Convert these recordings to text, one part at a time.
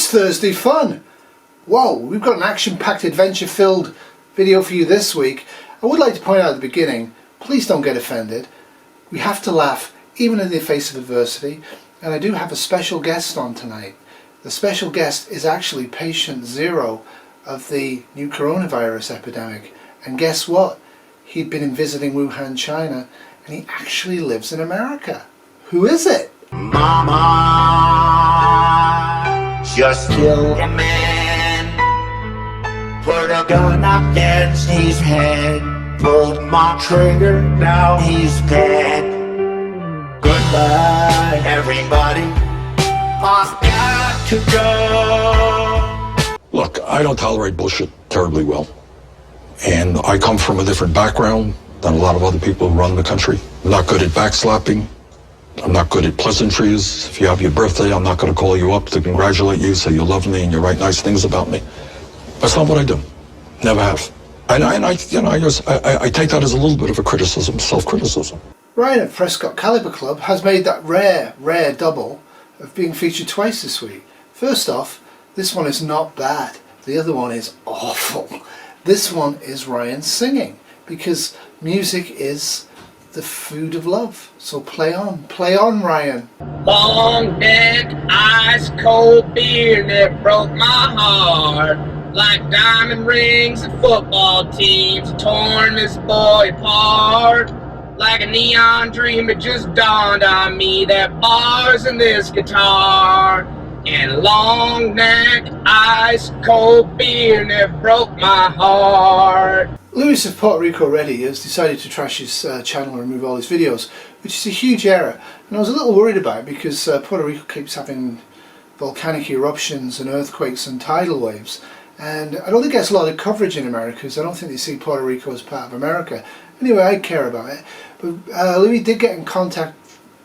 It's Thursday fun! Whoa, we've got an action-packed, adventure-filled video for you this week. I would like to point out at the beginning, please don't get offended. We have to laugh, even in the face of adversity, and I do have a special guest on tonight. The special guest is actually patient zero of the new coronavirus epidemic. And guess what? He'd been visiting Wuhan, China, and he actually lives in America. Who is it? Mama just killed a man, put a gun against his head, pulled my trigger, now he's dead. Goodbye, everybody, I've got to go. Look, I don't tolerate bullshit terribly well. And I come from a different background than a lot of other people who run the country. I'm not good at backslapping. I'm not good at pleasantries. If you have your birthday, I'm not going to call you up to congratulate you, say you love me and you write nice things about me. That's not what I do. Never have. And I take that as a little bit of a criticism, self-criticism. Ryan at Prescott Caliber Club has made that rare double of being featured twice this week. First off, this one is not bad. The other one is awful. This one is Ryan singing, because music is the food of love. So play on, Ryan. Long neck, ice cold beer that broke my heart. Like diamond rings and football teams torn this boy apart. Like a neon dream, it just dawned on me that bars in this guitar. And long neck, ice cold beer that broke my heart. Luis of Puerto Rico Ready has decided to trash his channel and remove all his videos, which is a huge error. And I was a little worried about it because Puerto Rico keeps having volcanic eruptions and earthquakes and tidal waves. And I don't think it gets a lot of coverage in America because I don't think they see Puerto Rico as part of America. Anyway, I care about it. But Luis did get in contact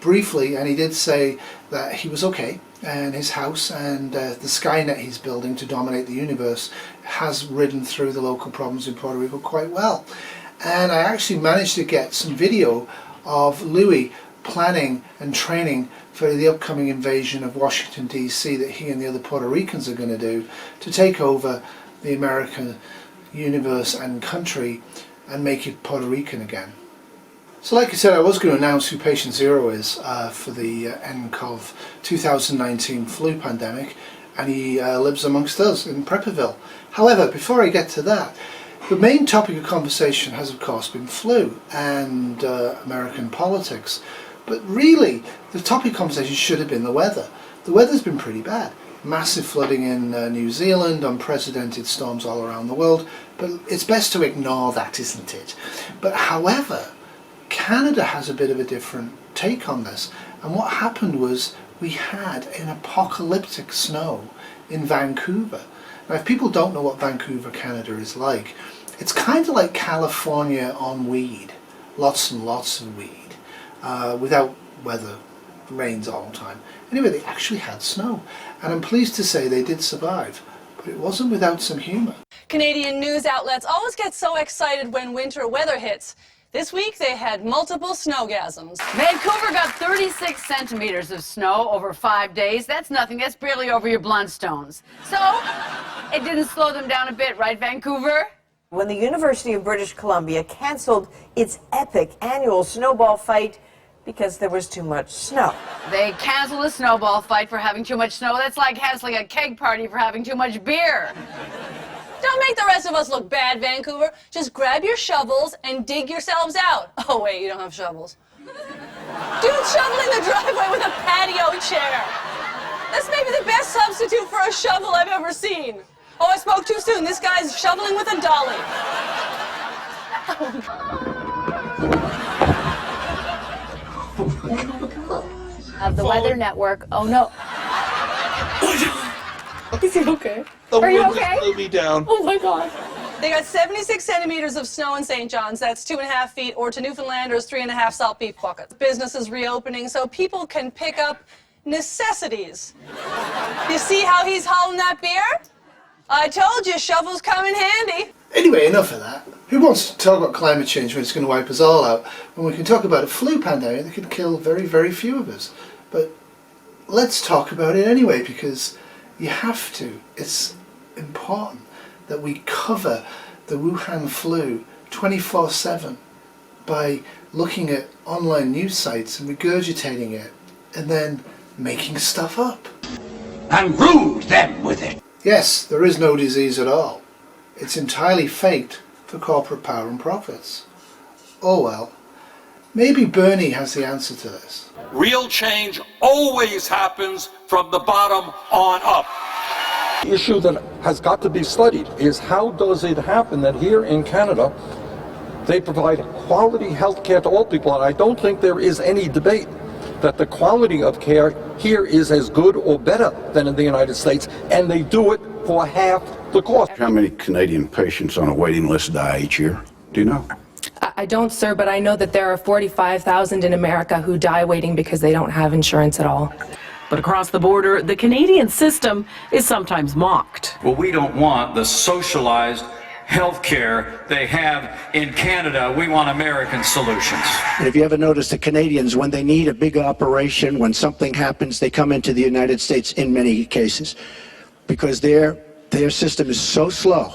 briefly, and he did say that he was okay, and his house and the Skynet he's building to dominate the universe has ridden through the local problems in Puerto Rico quite well. And I actually managed to get some video of Louis planning and training for the upcoming invasion of Washington DC that he and the other Puerto Ricans are going to do to take over the American universe and country and make it Puerto Rican again. So like I said, I was going to announce who Patient Zero is for the nCoV 2019 flu pandemic, and he lives amongst us in Prepperville. However, before I get to that, the main topic of conversation has of course been flu and American politics. But really, the topic of conversation should have been the weather. The weather's been pretty bad. Massive flooding in New Zealand, unprecedented storms all around the world, but it's best to ignore that, isn't it? But however, Canada has a bit of a different take on this, and what happened was we had an apocalyptic snow in Vancouver. Now if people don't know what Vancouver, Canada is like, it's kind of like California on weed. Lots and lots of weed, without weather, rains all the time. Anyway, they actually had snow, and I'm pleased to say they did survive, but it wasn't without some humour. Canadian news outlets always get so excited when winter weather hits. This week they had multiple snowgasms. Vancouver got 36 centimeters of snow over 5 days. That's nothing. That's barely over your Bluntstones. So, it didn't slow them down a bit, right, Vancouver? When the University of British Columbia canceled its epic annual snowball fight because there was too much snow. They canceled a snowball fight for having too much snow. That's like canceling a keg party for having too much beer. Don't make the rest of us look bad, Vancouver. Just grab your shovels and dig yourselves out. Oh wait, you don't have shovels. Dude shoveling the driveway with a patio chair. That's maybe the best substitute for a shovel I've ever seen. Oh, I spoke too soon. This guy's shoveling with a dolly. Of the Weather Network. Oh no. Is he okay? Are you okay? Slow me down. Oh my God. They got 76 centimeters of snow in St. John's. That's 2.5 feet, or to Newfoundlanders, 3.5 salt beef buckets. Business is reopening so people can pick up necessities. You see how he's hauling that beer? I told you, shovels come in handy. Anyway, enough of that. Who wants to talk about climate change when it's going to wipe us all out, when we can talk about a flu pandemic that could kill very, very few of us? But let's talk about it anyway, because You have to. It's important that we cover the Wuhan flu 24/7 by looking at online news sites and regurgitating it and then making stuff up. And rude them with it. Yes, there is no disease at all. It's entirely faked for corporate power and profits. Oh well. Maybe Bernie has the answer to this. Real change always happens from the bottom on up. The issue that has got to be studied is how does it happen that here in Canada they provide quality health care to all people, and I don't think there is any debate that the quality of care here is as good or better than in the United States, and they do it for half the cost. How many Canadian patients on a waiting list die each year? Do you know? I don't, sir, but I know that there are 45,000 in America who die waiting because they don't have insurance at all. But across the border, the Canadian system is sometimes mocked. Well, we don't want the socialized health care they have in Canada. We want American solutions. And if you ever notice, the Canadians, when they need a big operation, when something happens, they come into the United States in many cases because their system is so slow.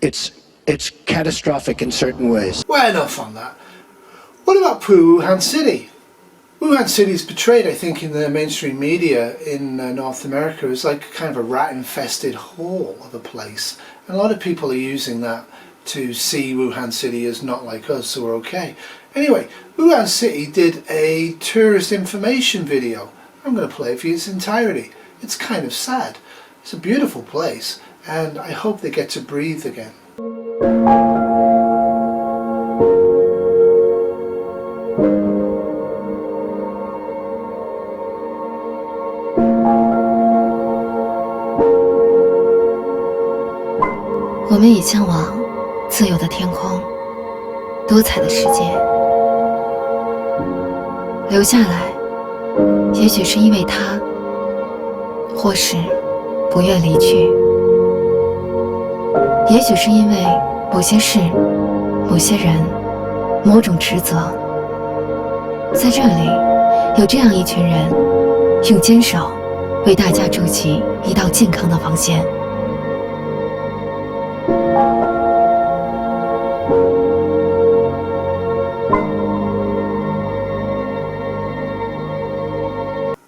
It's catastrophic in certain ways. Well, enough on that. What about poor Wuhan City? Wuhan City is portrayed, I think, in the mainstream media in North America as like kind of a rat-infested hole of a place. And a lot of people are using that to see Wuhan City as not like us, so we're okay. Anyway, Wuhan City did a tourist information video. I'm going to play it for you in its entirety. It's kind of sad. It's a beautiful place, and I hope they get to breathe again.我们也向往自由的天空，多彩的世界。留下来，也许是因为他，或是不愿离去。也许是因为某些事、某些人、某种职责。在这里，有这样一群人，用坚守为大家筑起一道健康的防线。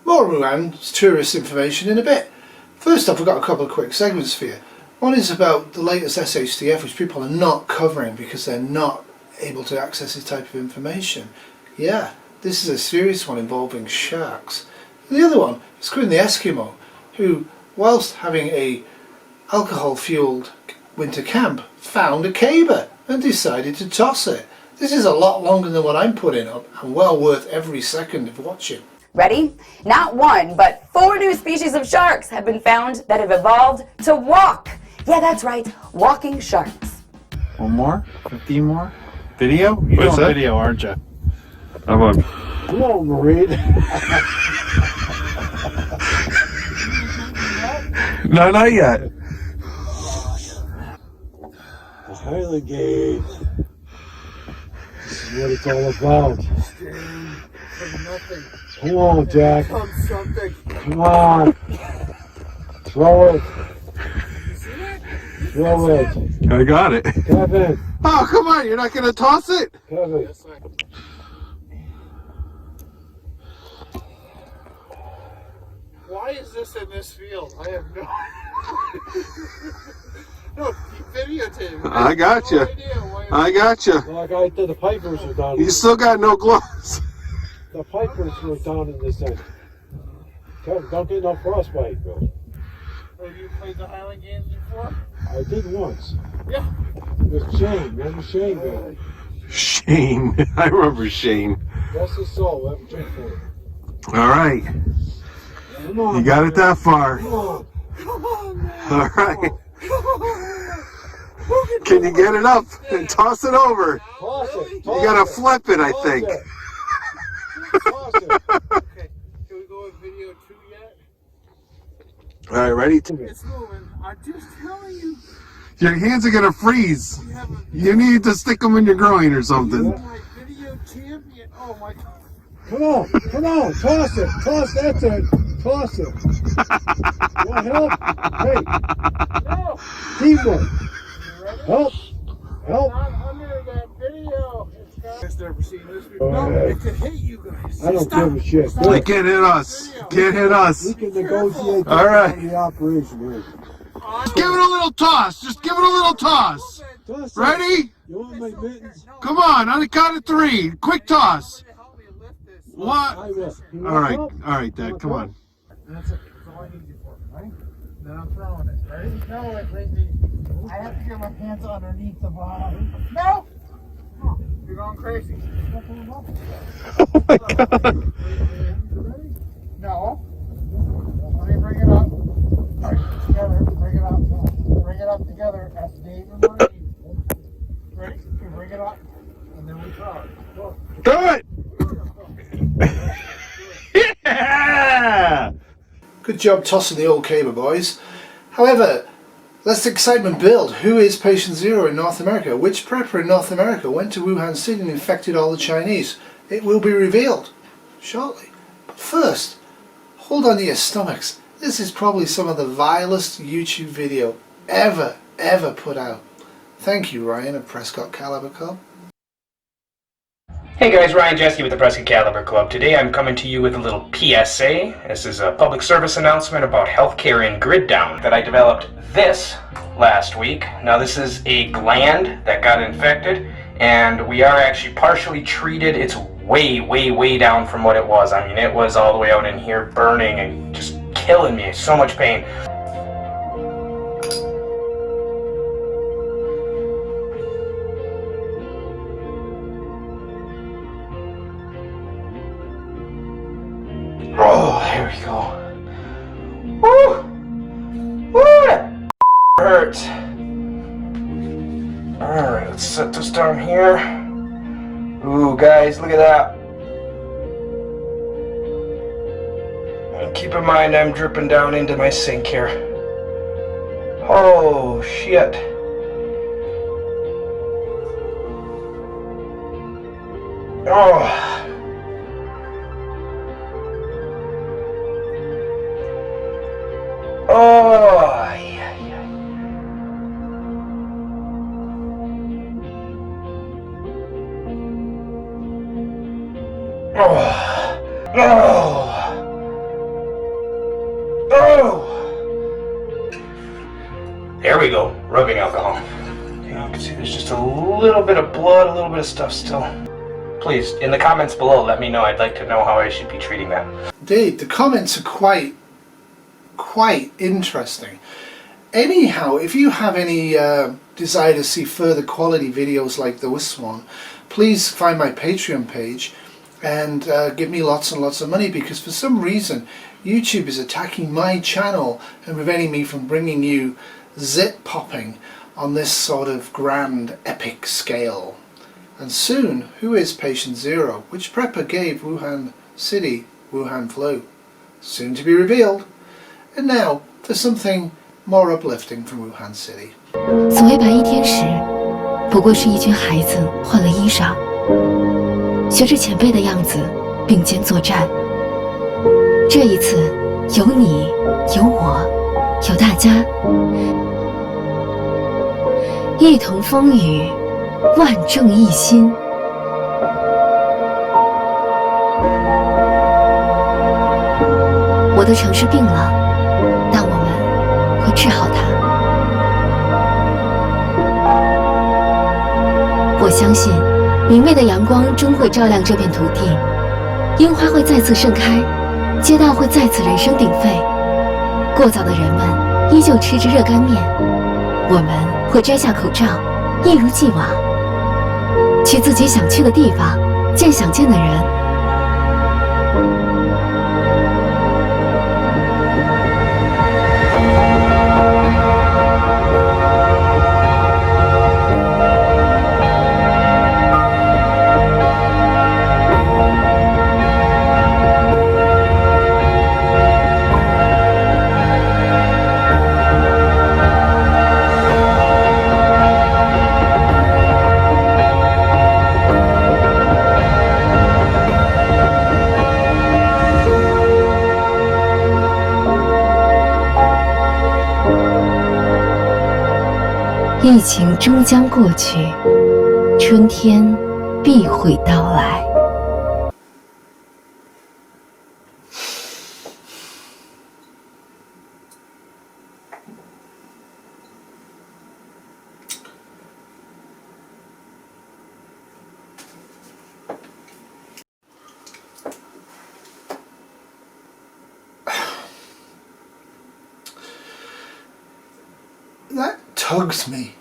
More Wuhan's tourist information in a bit. First off, we've got a couple of quick segments for you. One is about the latest SHTF, which people are not covering because they're not able to access this type of information. Yeah, this is a serious one involving sharks. And the other one is Quinn the Eskimo, who, whilst having a alcohol-fueled winter camp, found a caber and decided to toss it. This is a lot longer than what I'm putting up and well worth every second of watching. Ready? Not one, but 4 new species of sharks have been found that have evolved to walk. Yeah, that's right, walking sharks. One more? 15 more? Video? You're doing video, aren't you? How about? Come on, Marie. No, not yet. Highly gay. This is what it's all about. Come on, Jack. Come on. Throw it. Throw it. I got it. Kevin. Oh, come on. You're not going to toss it? Kevin. Why is this in this field? I have no No, videotape. I got you. I got you. Like I did, the pipers are down. You still got no gloves. The pipers were down in this end. Kevin, don't get no frostbite, bro. Have you played the Highland games before? I did once. Yeah. With Shane. Remember Shane, man? Shane. I remember Shane. That's his soul. We'll have a drink for him. All right. Come on. You got it that far. Come on. Come on, man. All right. Can you get it up and toss it over? Toss it. You gotta flip it, I think. Toss it. Okay, can we go with video 2 yet? All right, ready? It's moving. I'm just telling you. Your hands are gonna freeze. You need to stick them in your groin or something. My video champion. Oh my God. Come on, come on, toss it, toss that's it, toss it. You want help? Hey, no. Teamwork. Help, help. Not under that video. I've never seen this before. No, it could hit you guys. I don't give a shit. They can't hit us. Can't hit us. We can negotiate All right. the operation here. Just give it a little toss. Just give it a little toss. Toss it. Ready? You want my mittens? Come on the count of 3. Quick toss. What? I will. You All want right, help? all right, Dad. Come on. That's it. That's all I need you for, right? Then I'm throwing it. Ready? No, I have to get my hands underneath the bottom. No! You're going crazy. Oh my God. No. Let me bring it up. All right, together. Bring it up. Bring it up together. That's Dave and Marie. Ready? Bring it up. And then we throw it. Go. Do it. Yeah! Good job tossing the old caber, boys. However, let's the excitement build. Who is patient zero in North America? Which prepper in North America went to Wuhan City and infected all the Chinese? It will be revealed shortly. But first, hold on to your stomachs. This is probably some of the vilest YouTube video ever put out. Thank you, Ryan of Prescott Caliber Club. Hey guys, Ryan Jeske with the Prescott Caliber Club. Today I'm coming to you with a little PSA. This is a public service announcement about healthcare in grid down that I developed this last week. Now this is a gland that got infected and we are actually partially treated. It's way down from what it was. I mean, it was all the way out in here burning and just killing me. So much pain. Oh, there we go. Woo! Woo! That hurts. Alright, let's set this down here. Ooh, guys, look at that. And keep in mind, I'm dripping down into my sink here. Oh, shit. Oh. Oh, yeah. There we go, rubbing alcohol. You can see there's just a little bit of blood, a little bit of stuff still. Please, in the comments below, let me know. I'd like to know how I should be treating that. Indeed, the comments are quite interesting. Anyhow, if you have any desire to see further quality videos like this one, please find my Patreon page and give me lots and lots of money, because for some reason YouTube is attacking my channel and preventing me from bringing you zit popping on this sort of grand epic scale. And soon, who is patient zero? Which prepper gave Wuhan City Wuhan flu? Soon to be revealed. And now for something more uplifting from Wuhan City. 所谓白衣天使，不过是一群孩子换了衣裳，学着前辈的样子并肩作战。这一次，有你，有我，有大家，一同风雨，万众一心。我的城市病了，但我们会治好它。我相信，明媚的阳光终会照亮这片土地，樱花会再次盛开，街道会再次人声鼎沸。过早的人们依旧吃着热干面，我们会摘下口罩，一如既往，去自己想去的地方，见想见的人。疫情终将过去，春天必会到来。That tugs me.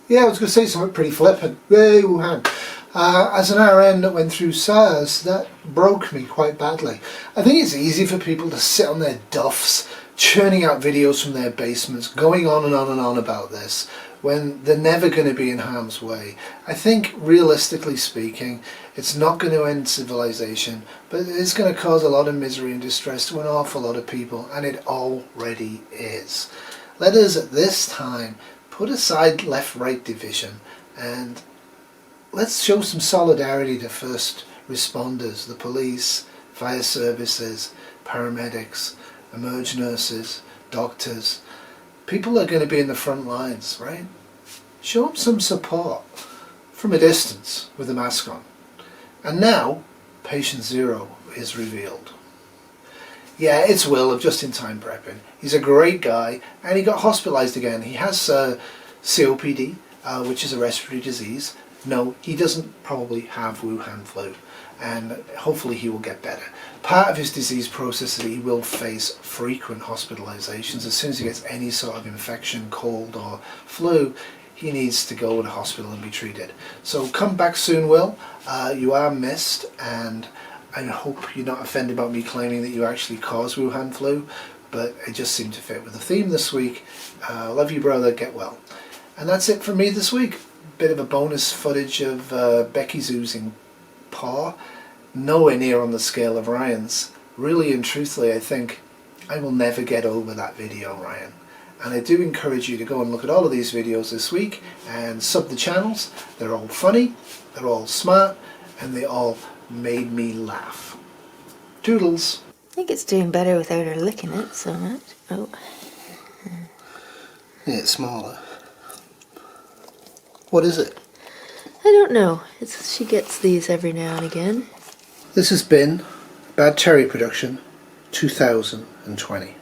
Yeah, I was going to say something pretty flippant. Hey, Wuhan. As an RN that went through SARS, that broke me quite badly. I think it's easy for people to sit on their duffs, churning out videos from their basements, going on and on and on about this, when they're never going to be in harm's way. I think, realistically speaking, it's not going to end civilization, but it is going to cause a lot of misery and distress to an awful lot of people, and it already is. Let us, at this time, put aside left-right division, and let's show some solidarity to first responders, the police, fire services, paramedics, emerge nurses, doctors. People are going to be in the front lines, right? Show them some support from a distance with a mask on. And now, patient zero is revealed. Yeah, it's Will of Just in Time Prepping. He's a great guy, and he got hospitalized again. He has COPD, which is a respiratory disease. No, he doesn't probably have Wuhan flu, and hopefully he will get better. Part of his disease process is that he will face frequent hospitalizations. As soon as he gets any sort of infection, cold or flu, he needs to go to hospital and be treated. So come back soon, Will. You are missed, and I hope you're not offended about me claiming that you actually caused Wuhan flu, but it just seemed to fit with the theme this week. Love you, brother. Get well. And that's it from me this week. Bit of a bonus footage of Becky's oozing paw. Nowhere near on the scale of Ryan's. Really and truthfully, I think I will never get over that video, Ryan. And I do encourage you to go and look at all of these videos this week and sub the channels. They're all funny, they're all smart, and they all made me laugh. Toodles. I think it's doing better without her licking it so much. Oh. Yeah, it's smaller. What is it? I don't know. She gets these every now and again. This has been Bad Cherry Production 2020.